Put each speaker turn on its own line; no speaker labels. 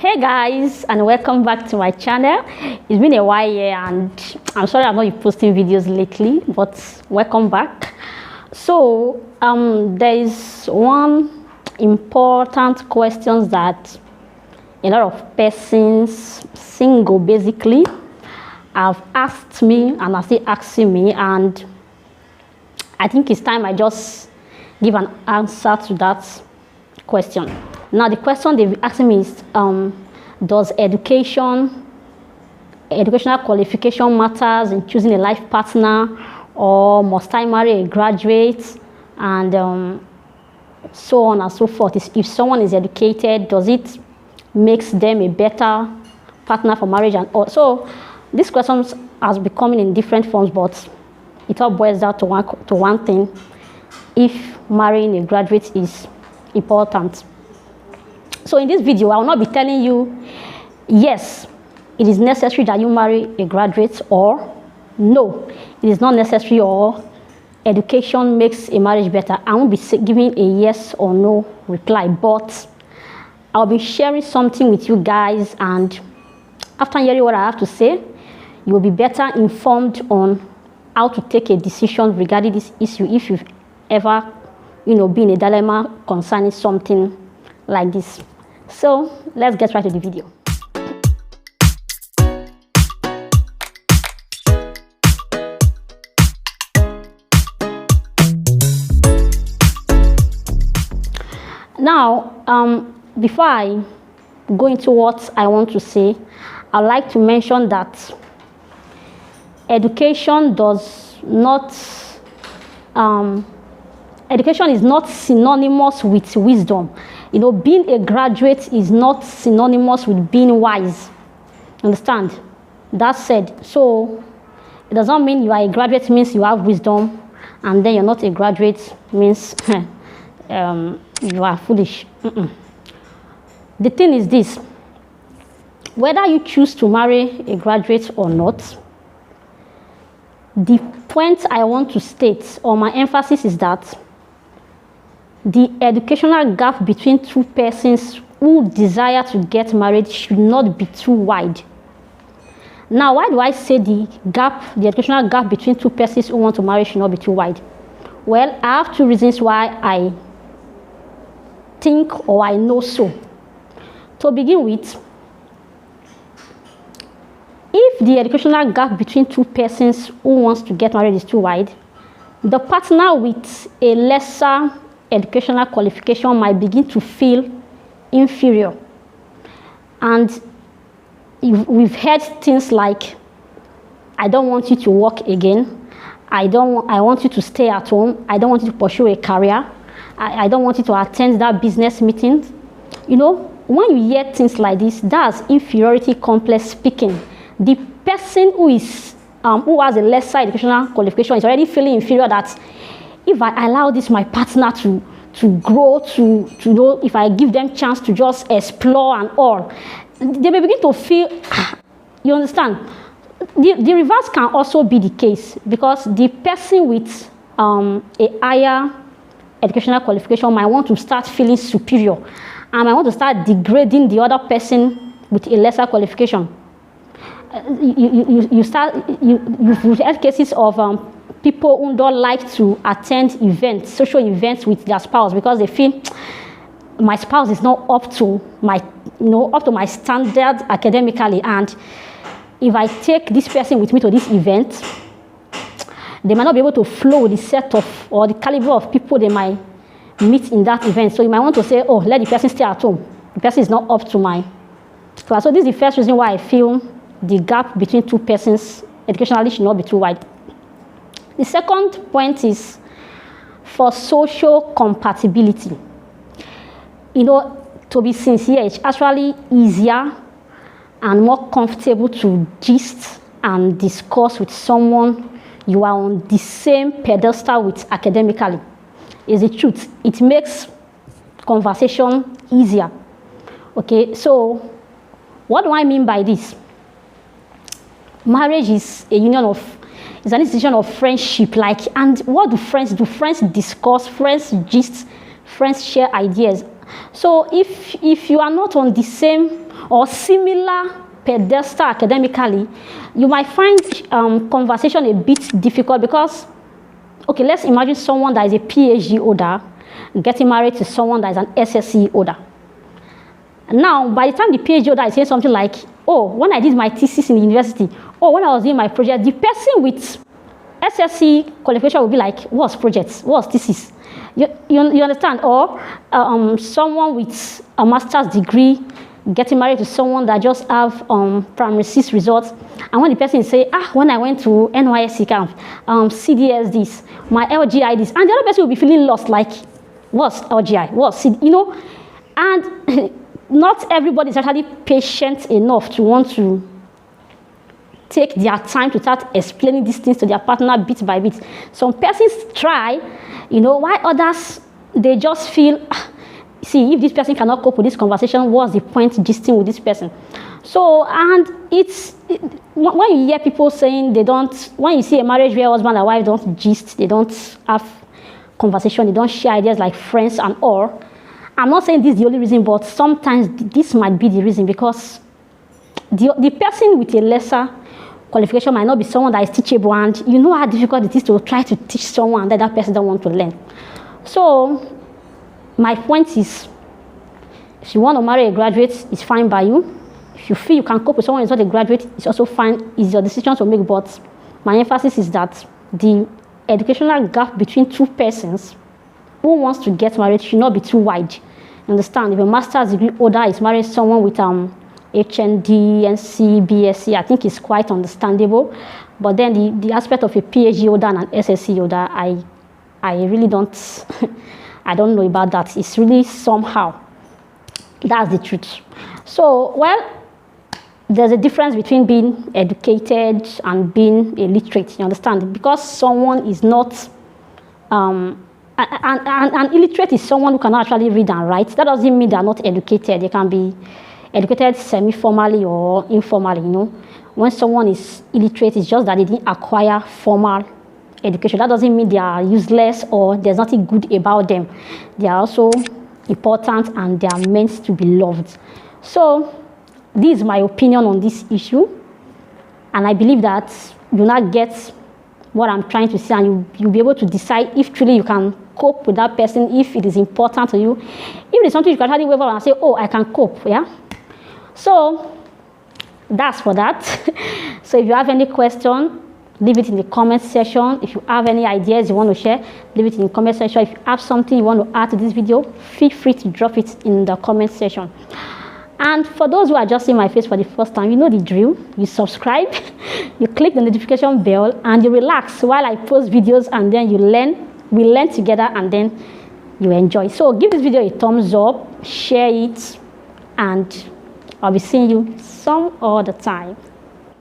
Hey guys, and welcome back to my channel. It's been a while here and I'm sorry I'm not posting videos lately, but welcome back. So there is one important question that a lot of persons, single basically, have asked me and are still asking me, and I think it's time I just give an answer to that question. Now, the question they've asked me is, does educational qualification matters in choosing a life partner, or must I marry a graduate, and so on and so forth. If someone is educated, does it makes them a better partner for marriage? And all? So these questions has been coming in different forms, but it all boils down to one thing: if marrying a graduate is important. So in this video, I will not be telling you, yes, it is necessary that you marry a graduate, or no, it is not necessary, or education makes a marriage better. I won't be giving a yes or no reply, but I'll be sharing something with you guys, and after hearing what I have to say, you will be better informed on how to take a decision regarding this issue if you've ever, been in a dilemma concerning something like this. So let's get right to the video. Now, before I go into what I want to say, I'd like to mention that education is not synonymous with wisdom. Being a graduate is not synonymous with being wise. Understand? That said, so it does not mean you are a graduate means you have wisdom, and then you're not a graduate means you are foolish. The thing is this: whether you choose to marry a graduate or not, the point I want to state, or my emphasis, is that the educational gap between two persons who desire to get married should not be too wide. Now, why do I say the educational gap between two persons who want to marry should not be too wide? Well, I have two reasons why I think, or I know so. To begin with, if the educational gap between two persons who wants to get married is too wide, the partner with a lesser educational qualification might begin to feel inferior. And we've heard things like, I don't want you to work again. I want you to stay at home. I don't want you to pursue a career. I don't want you to attend that business meeting. When you hear things like this, that's inferiority complex speaking. The person who has a lesser educational qualification is already feeling inferior, that if I allow my partner to grow, if I give them chance to just explore and all, they may begin to feel, you understand? The reverse can also be the case, because the person with a higher educational qualification might want to start feeling superior, and might want to start degrading the other person with a lesser qualification. You've had cases of people who don't like to attend social events with their spouse, because they feel my spouse is not up to my standard academically, and if I take this person with me to this event, they might not be able to flow with the set of, or the caliber of people they might meet in that event. So you might want to say, oh, let the person stay at home. The person is not up to my class. So this is the first reason why I feel the gap between two persons educationally should not be too wide. The second point is for social compatibility. To be sincere, it's actually easier and more comfortable to gist and discuss with someone you are on the same pedestal with academically. Is the truth. It makes conversation easier. Okay, so what do I mean by this? Marriage is a union of, it's an institution of friendship. And what do friends do? Friends discuss, friends gist, friends share ideas. So if you are not on the same or similar pedestal academically, you might find conversation a bit difficult because, okay, let's imagine someone that is a PhD holder getting married to someone that is an SSC holder. Now, by the time the PhD holder is saying something like, oh, when I did my thesis in the university, or when I was doing my project, the person with SSC qualification will be like, what's projects? What's thesis? You understand? Or someone with a master's degree getting married to someone that just have primary 6 results, and when the person say, when I went to NYSC camp, CDS this, my LGI this, and the other person will be feeling lost, like, what's LGI? What's CD? You know? And not everybody is actually patient enough to want to take their time to start explaining these things to their partner bit by bit. Some persons try, while others, they just feel, see, if this person cannot cope with this conversation, what's the point gisting with this person? So, and when you hear people saying when you see a marriage where husband and wife don't gist, they don't have conversation, they don't share ideas like friends and all, I'm not saying this is the only reason, but sometimes this might be the reason, because the person with a lesser qualification might not be someone that is teachable, and you know how difficult it is to try to teach someone that person don't want to learn. So my point is, if you want to marry a graduate, it's fine by you. If you feel you can cope with someone who is not a graduate, it's also fine. It's your decision to make. But my emphasis is that the educational gap between two persons who wants to get married should not be too wide. You understand? If a master's degree holder is marrying someone with HND, NC, BSc, I think it's quite understandable. But then the aspect of a PhD holder and an SSC holder, I really don't, I don't know about that. It's really somehow, that's the truth. So, well, there's a difference between being educated and being illiterate, you understand? Because someone is not, an illiterate is someone who cannot actually read and write. That doesn't mean they are not educated. They can be educated semi-formally or informally, When someone is illiterate, it's just that they didn't acquire formal education. That doesn't mean they are useless or there's nothing good about them. They are also important and they are meant to be loved. So this is my opinion on this issue, and I believe that you'll not get what I'm trying to say, and you'll be able to decide if truly you can cope with that person, if it is important to you. If it's something you can actually wave up and say, oh, I can cope, yeah? So that's for that. So if you have any question, leave it in the comment section. If you have any ideas you want to share, leave it in the comment section. If you have something you want to add to this video, feel free to drop it in the comment section. And for those who are just seeing my face for the first time, you know the drill. You subscribe, you click the notification bell, and you relax while I post videos, and then you learn. We learn together, and then you enjoy. So give this video a thumbs up, share it, and I'll be seeing you some other time.